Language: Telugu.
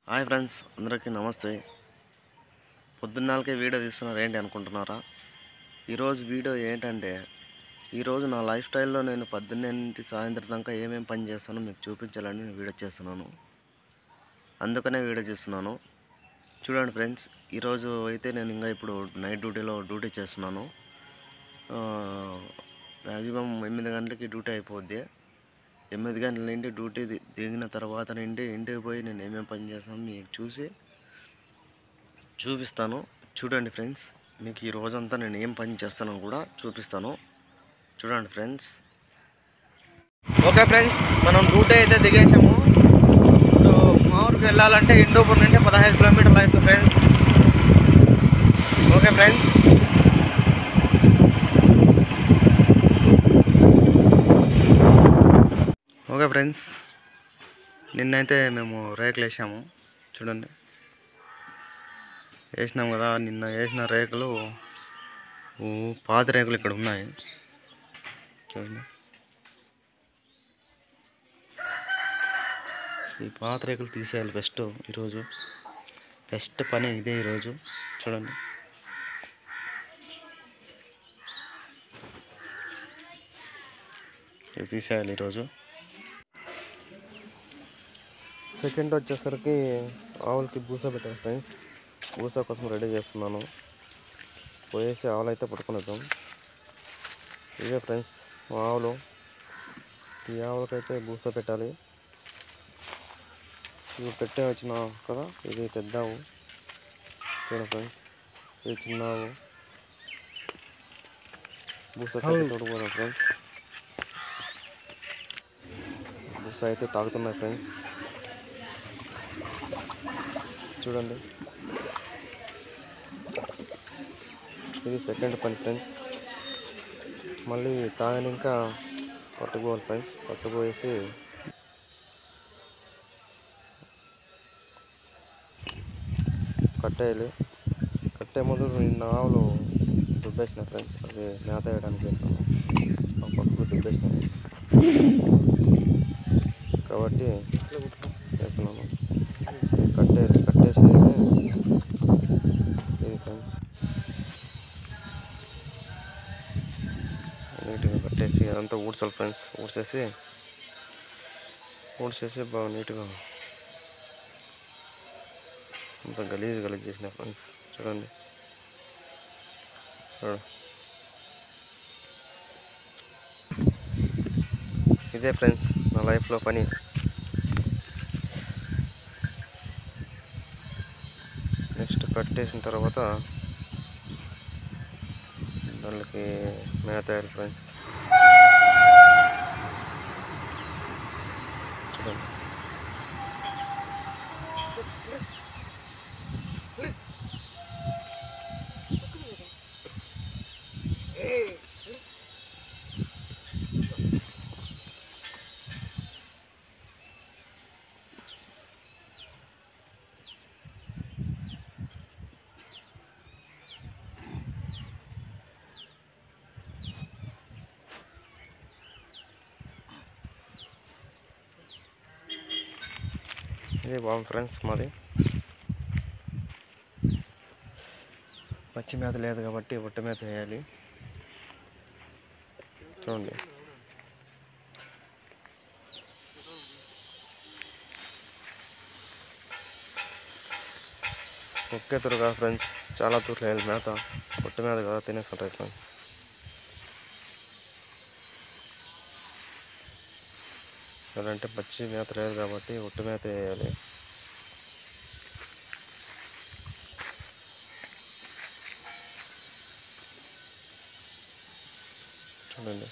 హాయ్ ఫ్రెండ్స్, అందరికీ నమస్తే. పొద్దున్నాళ్ళకే వీడియో తీస్తున్నారు ఏంటి అనుకుంటున్నారా? ఈరోజు వీడియో ఏంటంటే, ఈరోజు నా లైఫ్ స్టైల్లో నేను పొద్దున్నే నుండి సాయంత్రం దాకా ఏమేమి పని చేస్తానో మీకు చూపించాలని వీడియో చేస్తున్నాను. అందుకనే వీడియో చేస్తున్నాను. చూడండి ఫ్రెండ్స్, ఈరోజు అయితే నేను ఇంకా ఇప్పుడు నైట్ డ్యూటీ చేస్తున్నాను. మ్యాక్సిమం 8 గంటలకి డ్యూటీ అయిపోద్ది. 8 గంటల నుండి డ్యూటీ దిగిన తర్వాత నుండి ఇంటికి పోయి నేను ఏమేమి పని చేస్తాను మీకు చూపిస్తాను. చూడండి ఫ్రెండ్స్, మీకు ఈ రోజంతా నేను ఏం పని చేస్తానో కూడా చూపిస్తాను. చూడండి ఫ్రెండ్స్. ఓకే ఫ్రెండ్స్, మనం డ్యూటీ అయితే దిగేసాము. ఇప్పుడు మా ఊరికి వెళ్ళాలంటే ఇండోపూర్ నుండి 15 కిలోమీటర్లు అవుతుంది ఫ్రెండ్స్. ఓకే ఫ్రెండ్స్, నిన్నైతే మేము రేకులు వేసాము. చూడండి, వేసినాం కదా. నిన్న వేసిన రేకులు పాత రేకులు ఇక్కడ ఉన్నాయి. చూడండి, ఈ పాత రేకులు తీసేయాలి ఈరోజు బెస్ట్ పని ఇదే ఈరోజు. చూడండి, ఇవి తీసేయాలి ఈరోజు. సెకండ్ వచ్చేసరికి ఆవులకి బూస పెట్టాను ఫ్రెండ్స్. బూస కోసం రెడీ చేస్తున్నాను. పోయేసి ఆవులు అయితే పట్టుకునేద్దాం. ఇవే ఫ్రెండ్స్ ఆవులు. ఈ ఆవులకైతే బూస పెట్టాలి. ఇవి పెట్టే వచ్చిన కదా, ఇది పెద్ద ఆవు. చూడండి ఫ్రెండ్స్, ఇది చిన్న ఆవు. బూస తోడుకోదాం ఫ్రెండ్స్. బూస అయితే తాగుతున్నాయి ఫ్రెండ్స్. చూడండి, ఇది సెకండ్ పని ఫ్రెండ్స్. మళ్ళీ తాగని ఇంకా పట్టుకోవాలి ఫ్రెండ్స్. పట్టుకోవేసి కట్టేయాలి. కట్టే ముందు నిన్న ఆవులు దుబ్బేసిన ఫ్రెండ్స్. అది మేత వేయడానికి వేసాము. ఆ పప్పులు దుబ్బేసినాయి కాబట్టి వేస్తున్నాను. కట్టేసి ఇది ఫ్రెండ్స్, నీట్గా కట్టేసి అదంతా ఊడ్చాలి ఫ్రెండ్స్. ఊడ్చేసి బాగా నీట్గా అంత గలీజ్ చేసిన ఫ్రెండ్స్. చూడండి, ఇదే ఫ్రెండ్స్ నా లైఫ్లో పని. నెక్స్ట్ కట్టేసిన తర్వాత దానికి మేత వేయాలి ఫ్రెండ్స్. చూడండి, ఇది బాగుంది ఫ్రెండ్స్. మాది పచ్చి మేత లేదు కాబట్టి ఒట్టి మేత వేయాలి. చూడండి, ఒకే తూరు కదా ఫ్రెండ్స్, చాలా తూర్లు వేయాలి మేత. ఒట్టి మేత కదా తినేస్తుంటాయి ఫ్రెండ్స్. లేదంటే పచ్చి మేత లేదు కాబట్టి ఒట్టి మేత వేయాలి. చూడండి,